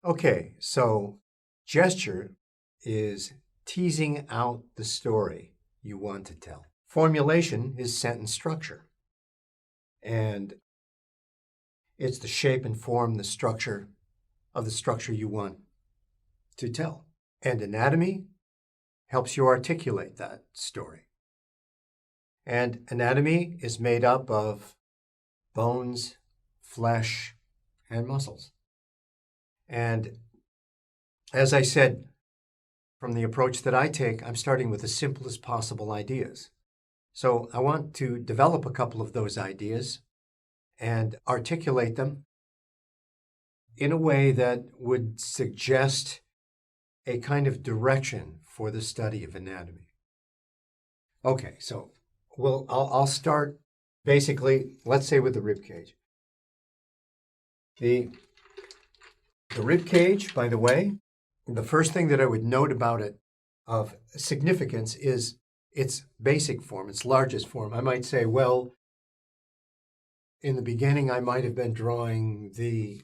Okay, so gesture is teasing out the story you want to tell. Formulation is sentence structure. And it's the shape and form, the structure of the structure you want to tell. And anatomy helps you articulate that story. And anatomy is made up of bones, flesh, and muscles. And as I said, from the approach that I take, I'm starting with the simplest possible ideas. So I want to develop a couple of those ideas and articulate them in a way that would suggest a kind of direction for the study of anatomy. Okay, so I'll start basically, let's say with the rib cage. The rib cage, by the way, the first thing that I would note about it of significance is its basic form, its largest form. I might say, well, in the beginning, I might have been drawing the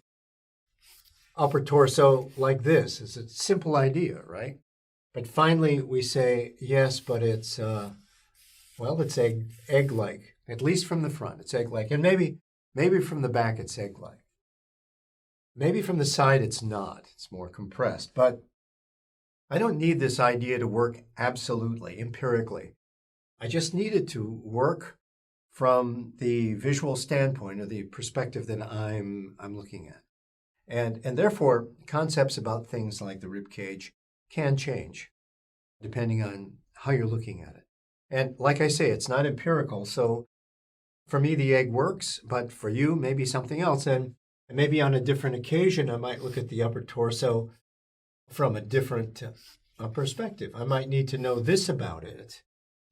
upper torso like this. It's a simple idea, right? But finally, we say, yes, but it's, it's egg-like, at least from the front, it's egg-like. And maybe from the back, it's egg-like. Maybe from the side, it's not. It's more compressed. But I don't need this idea to work absolutely, empirically. I just need it to work from the visual standpoint or the perspective that I'm looking at. And therefore, concepts about things like the rib cage can change depending on how you're looking at it. And like I say, it's not empirical. So for me, the egg works, but for you, maybe something else. And maybe on a different occasion, I might look at the upper torso from a different perspective. I might need to know this about it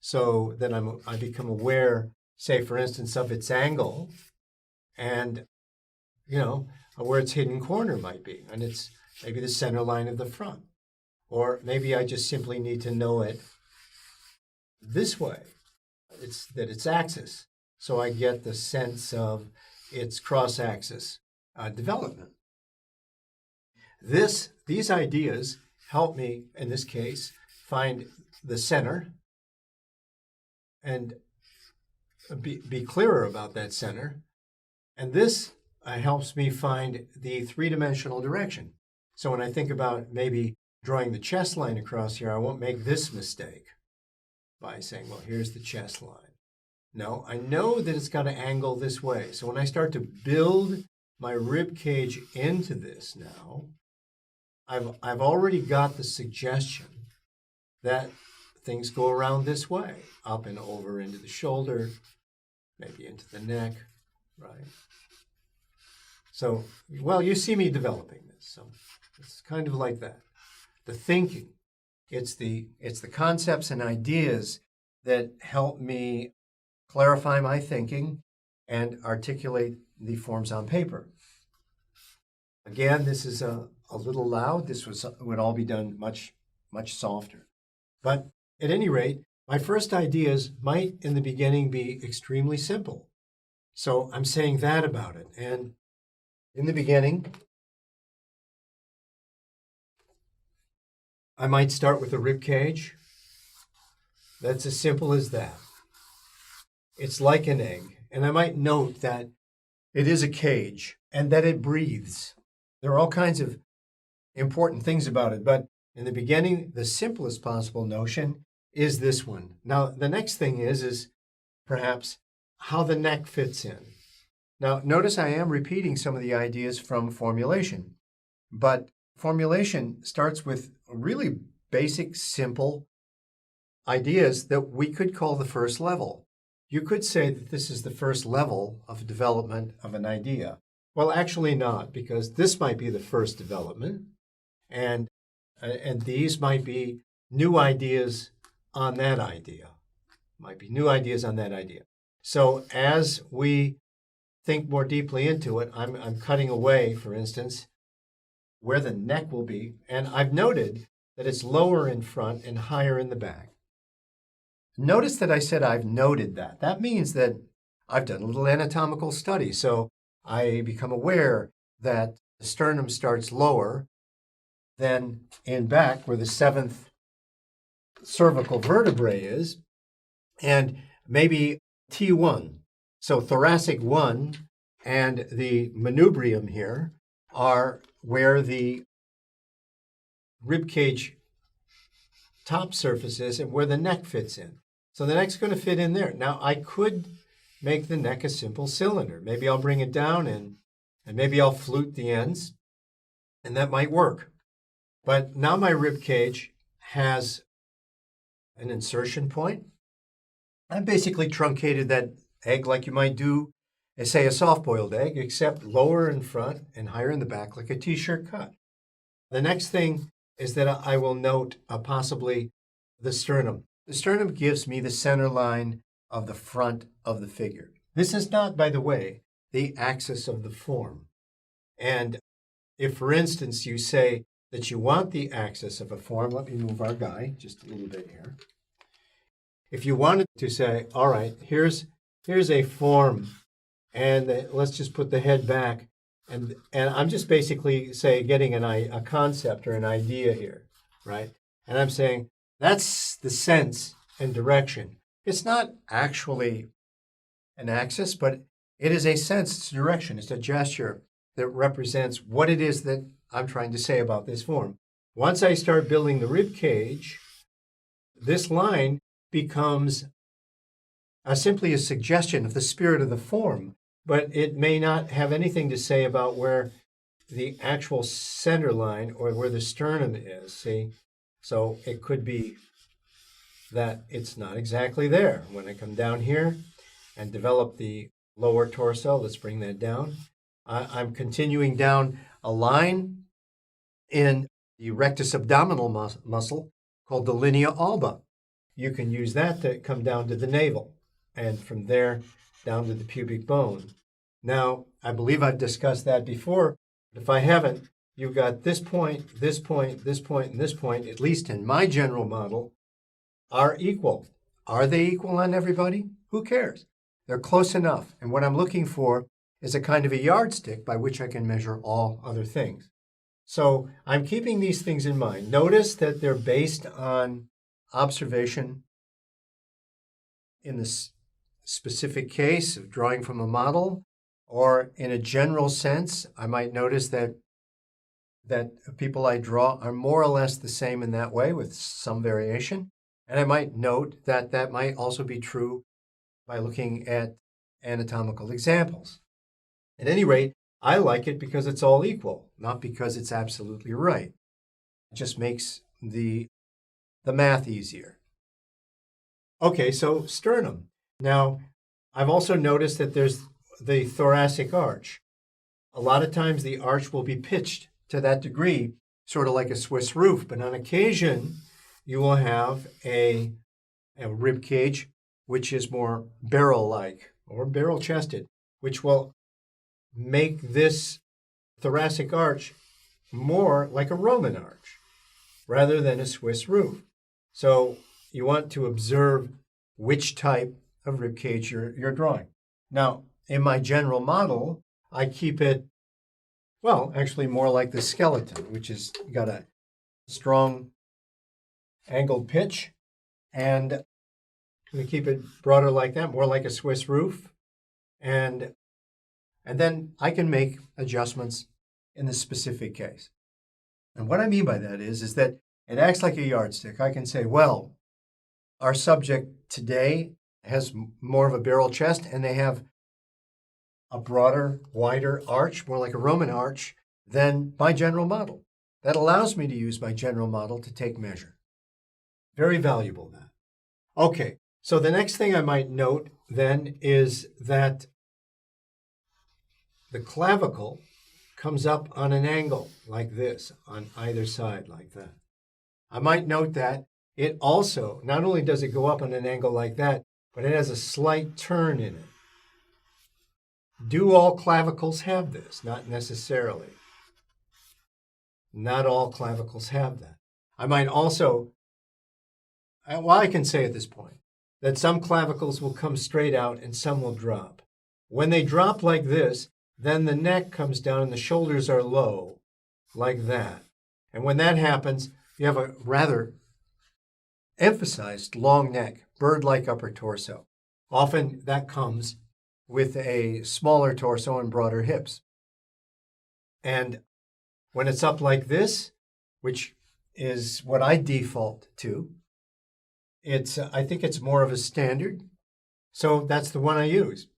so that I become aware, say, for instance, of its angle and, where its hidden corner might be. And it's maybe the center line of the front. Or maybe I just simply need to know it this way, its axis, so I get the sense of its cross-axis development. These ideas help me, in this case, find the center and be clearer about that center. And this helps me find the three-dimensional direction. So when I think about maybe drawing the chest line across here, I won't make this mistake by saying, well, here's the chest line. No, I know that it's got to angle this way. So when I start to build my rib cage into this now, I've already got the suggestion that things go around this way, up and over into the shoulder, maybe into the neck, right? So, you see me developing this. So it's kind of like that. The thinking, it's the concepts and ideas that help me clarify my thinking and articulate the forms on paper. Again, this is a little loud. This would all be done much, much softer. But at any rate, my first ideas might in the beginning be extremely simple. So I'm saying that about it. And in the beginning, I might start with a rib cage. That's as simple as that. It's like an egg. And I might note that it is a cage and that it breathes. There are all kinds of important things about it. But in the beginning, the simplest possible notion is this one. Now, the next thing is perhaps how the neck fits in. Now, notice I am repeating some of the ideas from formulation. But formulation starts with really basic, simple ideas that we could call the first level. You could say that this is the first level of development of an idea. Well, actually not, because this might be the first development, and these might be new ideas on that idea. Might be new ideas on that idea. So as we think more deeply into it, I'm cutting away, for instance, where the neck will be, and I've noted that it's lower in front and higher in the back. Notice that I said I've noted that. That means that I've done a little anatomical study, so I become aware that the sternum starts lower then in back where the seventh cervical vertebrae is, and maybe T1. So thoracic 1 and the manubrium here are where the rib cage top surface is and where the neck fits in. So the neck's going to fit in there. Now I could make the neck a simple cylinder. Maybe I'll bring it down and maybe I'll flute the ends, and that might work. But now my rib cage has an insertion point. I've basically truncated that egg like you might do, say, a soft-boiled egg, except lower in front and higher in the back, like a t-shirt cut. The next thing is that I will note possibly the sternum. The sternum gives me the center line of the front of the figure. This is not, by the way, the axis of the form. And if, for instance, you say that you want the axis of a form, let me move our guy just a little bit here. If you wanted to say, all right, here's a form, and let's just put the head back, and I'm just basically, say, getting a concept or an idea here, right? And I'm saying that's the sense and direction. It's not actually an axis, but it is a sense, it's a direction, it's a gesture that represents what it is that I'm trying to say about this form. Once I start building the rib cage, this line becomes simply a suggestion of the spirit of the form, but it may not have anything to say about where the actual center line or where the sternum is, see? So it could be that it's not exactly there. When I come down here and develop the lower torso, let's bring that down. I'm continuing down a line in the rectus abdominal muscle called the linea alba. You can use that to come down to the navel, and from there down to the pubic bone. Now, I believe I've discussed that before, but if I haven't, you've got this point, this point, this point, and this point, at least in my general model, are equal. Are they equal on everybody? Who cares? They're close enough. And what I'm looking for is a kind of a yardstick by which I can measure all other things. So I'm keeping these things in mind. Notice that they're based on observation in this specific case of drawing from a model, or in a general sense, I might notice that people I draw are more or less the same in that way with some variation. And I might note that that might also be true by looking at anatomical examples. At any rate, I like it because it's all equal, not because it's absolutely right. It just makes the math easier. Okay, so sternum. Now, I've also noticed that there's the thoracic arch. A lot of times the arch will be pitched to that degree, sort of like a Swiss roof, but on occasion you will have a rib cage which is more barrel-like or barrel-chested, which will make this thoracic arch more like a Roman arch rather than a Swiss roof. So you want to observe which type of rib cage you're drawing. Now, in my general model, I keep it, well, actually more like the skeleton, which has got a strong angled pitch, and we keep it broader like that, more like a Swiss roof. And then I can make adjustments in the specific case. And what I mean by that is that it acts like a yardstick. I can say, well, our subject today has more of a barrel chest, and they have a broader, wider arch, more like a Roman arch, than my general model. That allows me to use my general model to take measure. Very valuable, that. Okay, so the next thing I might note then is that the clavicle comes up on an angle like this, on either side like that. I might note that it also, not only does it go up on an angle like that, but it has a slight turn in it. Do all clavicles have this? Not necessarily. Not all clavicles have that. I might also, well, I can say at this point that some clavicles will come straight out and some will drop. When they drop like this, then the neck comes down and the shoulders are low, like that. And when that happens, you have a rather emphasized long neck, bird-like upper torso. Often that comes with a smaller torso and broader hips. And when it's up like this, which is what I default to, I think it's more of a standard. So that's the one I use.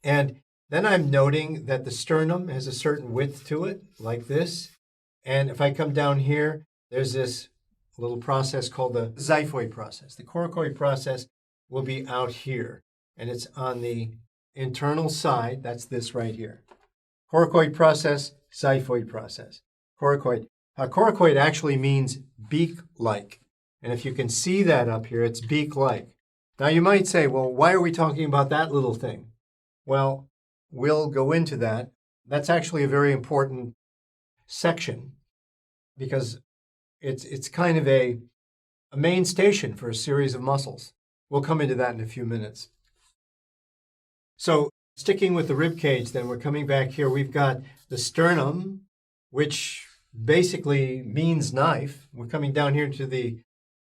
And then I'm noting that the sternum has a certain width to it, like this. And if I come down here, there's this little process called the xiphoid process. The coracoid process will be out here, and it's on the internal side. That's this right here. Coracoid process, xiphoid process. Coracoid. Coracoid actually means beak-like. And if you can see that up here, it's beak-like. Now you might say, well, why are we talking about that little thing? Well, we'll go into that. That's actually a very important section because it's kind of a main station for a series of muscles. We'll come into that in a few minutes. So sticking with the rib cage, then we're coming back here. We've got the sternum, which basically means knife. We're coming down here to the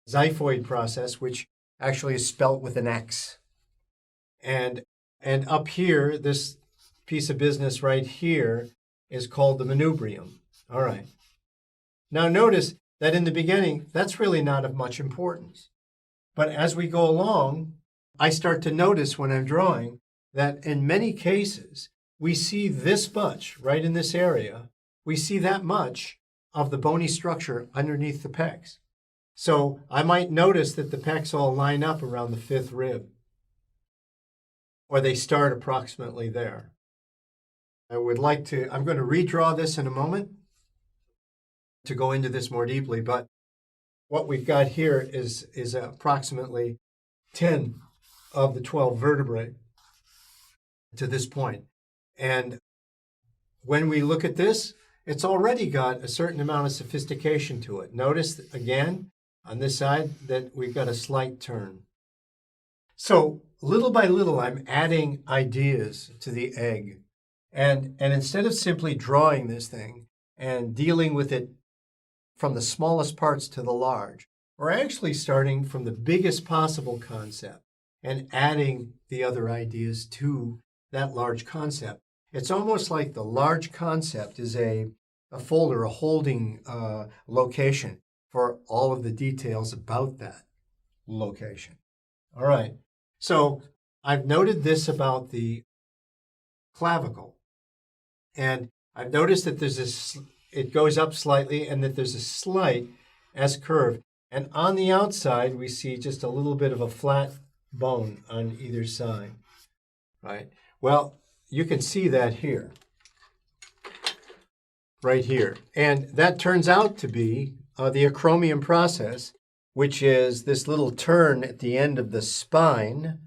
xiphoid process, which actually is spelt with an X. And up here, this piece of business right here is called the manubrium. All right. Now notice that in the beginning, that's really not of much importance. But as we go along, I start to notice when I'm drawing that in many cases, we see this much right in this area. We see that much of the bony structure underneath the pecs. So I might notice that the pecs all line up around the fifth rib, or they start approximately there. I'm going to redraw this in a moment to go into this more deeply, but what we've got here is approximately 10 of the 12 vertebrae to this point. And when we look at this, it's already got a certain amount of sophistication to it. Notice again on this side that we've got a slight turn. So little by little, I'm adding ideas to the egg. And instead of simply drawing this thing and dealing with it from the smallest parts to the large, we're actually starting from the biggest possible concept and adding the other ideas to that large concept. It's almost like the large concept is a folder, a holding location for all of the details about that location. All right. So I've noted this about the clavicle. And I've noticed that it goes up slightly and that there's a slight S curve. And on the outside, we see just a little bit of a flat bone on either side, right? Well, you can see that here, right here. And that turns out to be the acromion process, which is this little turn at the end of the spine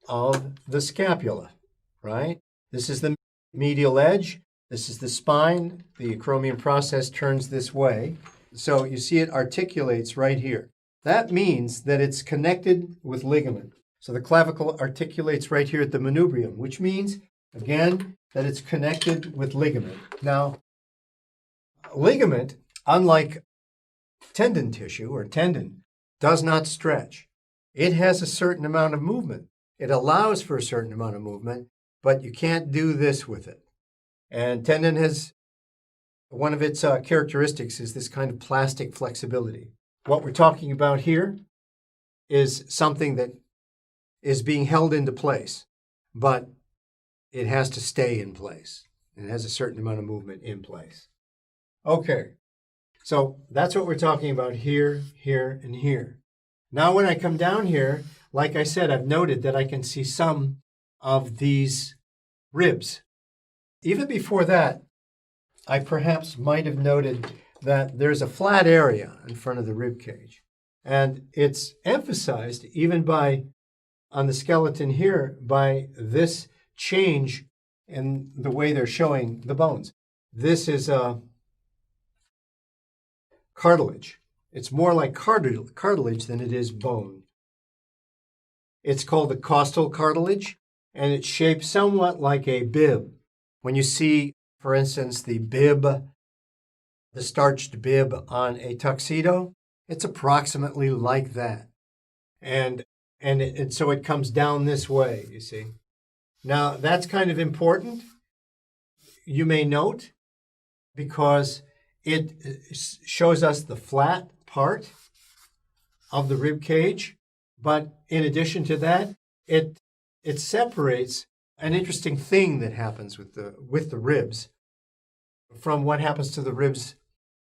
of the scapula, right? This is the medial edge. This is the spine. The acromion process turns this way. So you see it articulates right here. That means that it's connected with ligament. So the clavicle articulates right here at the manubrium, which means, again, that it's connected with ligament. Now, ligament, unlike tendon tissue or tendon, does not stretch. It has a certain amount of movement. It allows for a certain amount of movement, but you can't do this with it. And tendon has, one of its characteristics is this kind of plastic flexibility. What we're talking about here is something that is being held into place, but it has to stay in place. It has a certain amount of movement in place. Okay, so that's what we're talking about here, here, and here. Now when I come down here, like I said, I've noted that I can see some of these ribs. Even before that, I perhaps might have noted that there's a flat area in front of the rib cage. And it's emphasized even on the skeleton here, by this change in the way they're showing the bones. This is cartilage. It's more like cartilage than it is bone. It's called the costal cartilage, and it's shaped somewhat like a bib. When you see, for instance, the bib the starched bib on a tuxedo, it's approximately like that. And so it comes down this way, you see. Now, that's kind of important, you may note, because it shows us the flat part of the rib cage, but in addition to that, it separates an interesting thing that happens with the ribs from what happens to the ribs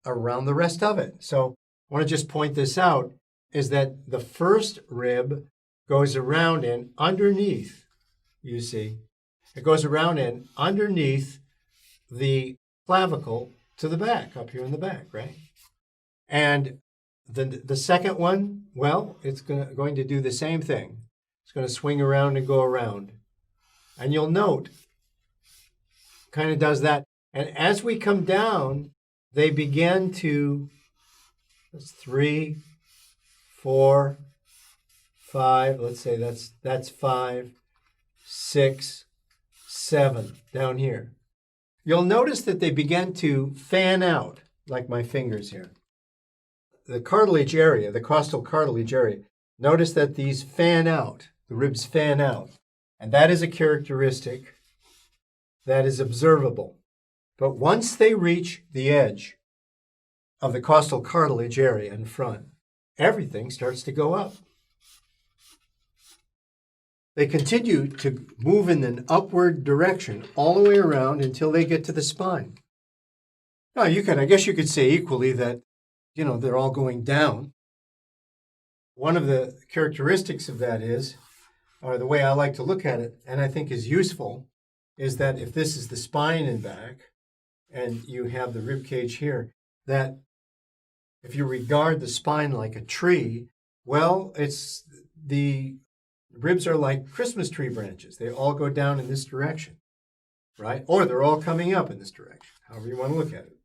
around the rest of it. So I want to just point this out, is that the first rib goes around and underneath, you see, it goes around and underneath the clavicle to the back, up here in the back, right? And the second one, well, it's going to do the same thing. It's going to swing around and go around. And you'll note, kind of does that. And as we come down, they begin to, that's 3, 4, 5, let's say that's 5, 6, 7 down here. You'll notice that they begin to fan out, like my fingers here. The cartilage area, the costal cartilage area, notice that these fan out, the ribs fan out. And that is a characteristic that is observable. But once they reach the edge of the costal cartilage area in front, everything starts to go up. They continue to move in an upward direction all the way around until they get to the spine. Now, I guess you could say equally that, they're all going down. One of the characteristics of that is, or the way I like to look at it, and I think is useful, is that if this is the spine and back, and you have the rib cage here, that if you regard the spine like a tree, well, the ribs are like Christmas tree branches. They all go down in this direction, right? Or they're all coming up in this direction, however you want to look at it.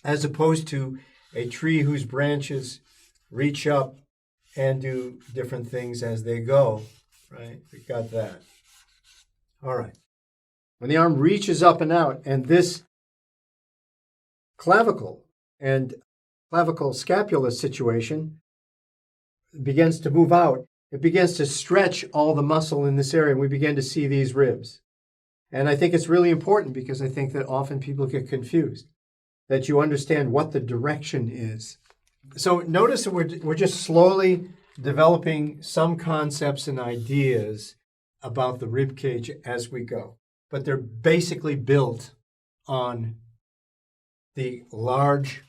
As opposed to a tree whose branches reach up and do different things as they go, right? We got that. All right. When the arm reaches up and out, and this clavicle and clavicle scapula situation begins to move out, it begins to stretch all the muscle in this area, and we begin to see these ribs. And I think it's really important because I think that often people get confused, that you understand what the direction is. So notice that we're just slowly developing some concepts and ideas about the rib cage as we go. But they're basically built on the large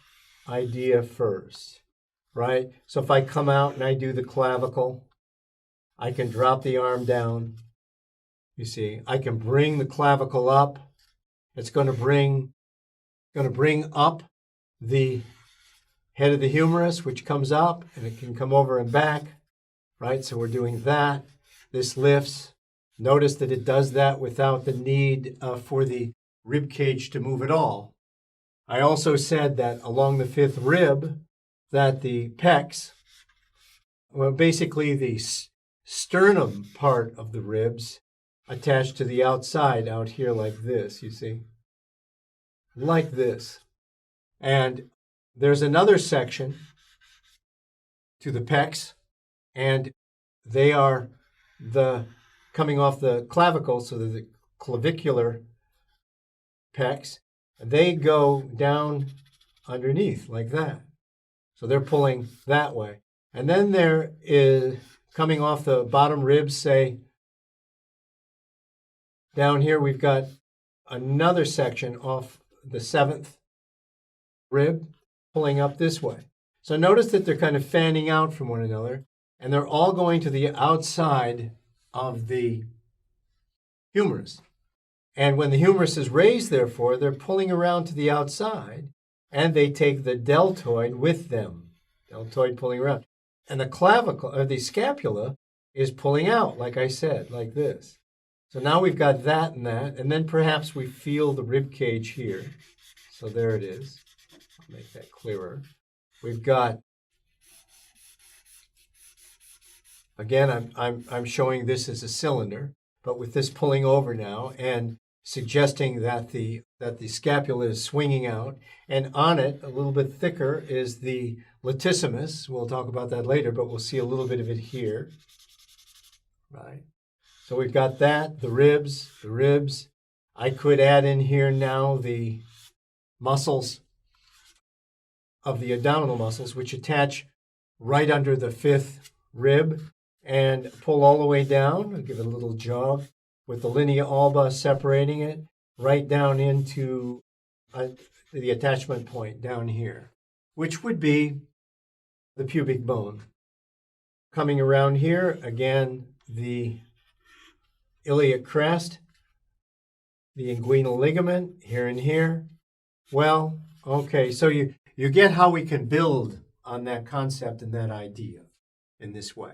idea first, right? So if I come out and I do the clavicle, I can drop the arm down. You see, I can bring the clavicle up. It's going to bring up the head of the humerus, which comes up, and it can come over and back, right? So we're doing that. This lifts. Notice that it does that without the need for the rib cage to move at all. I also said that along the fifth rib, that the pecs, well, basically the sternum part of the ribs attached to the outside out here like this, you see? Like this. And there's another section to the pecs, and they are coming off the clavicle, so the clavicular pecs, they go down underneath like that. So they're pulling that way. And then there is coming off the bottom ribs, say, down here we've got another section off the seventh rib pulling up this way. So notice that they're kind of fanning out from one another, and they're all going to the outside of the humerus. And when the humerus is raised, therefore, they're pulling around to the outside, and they take the deltoid with them. Deltoid pulling around. And the clavicle, or the scapula, is pulling out, like I said, like this. So now we've got that, and then perhaps we feel the rib cage here. So there it is. I'll make that clearer. We've got, again, I'm showing this as a cylinder, but with this pulling over now, and suggesting that the scapula is swinging out, and on it, a little bit thicker, is the latissimus. We'll talk about that later, but we'll see a little bit of it here. Right. So we've got that, the ribs. I could add in here now the muscles of the abdominal muscles, which attach right under the fifth rib and pull all the way down. I'll give it a little jog with the linea alba separating it right down into the attachment point down here, which would be the pubic bone. Coming around here, again, the iliac crest, the inguinal ligament here and here. Well, okay, so you get how we can build on that concept and that idea in this way.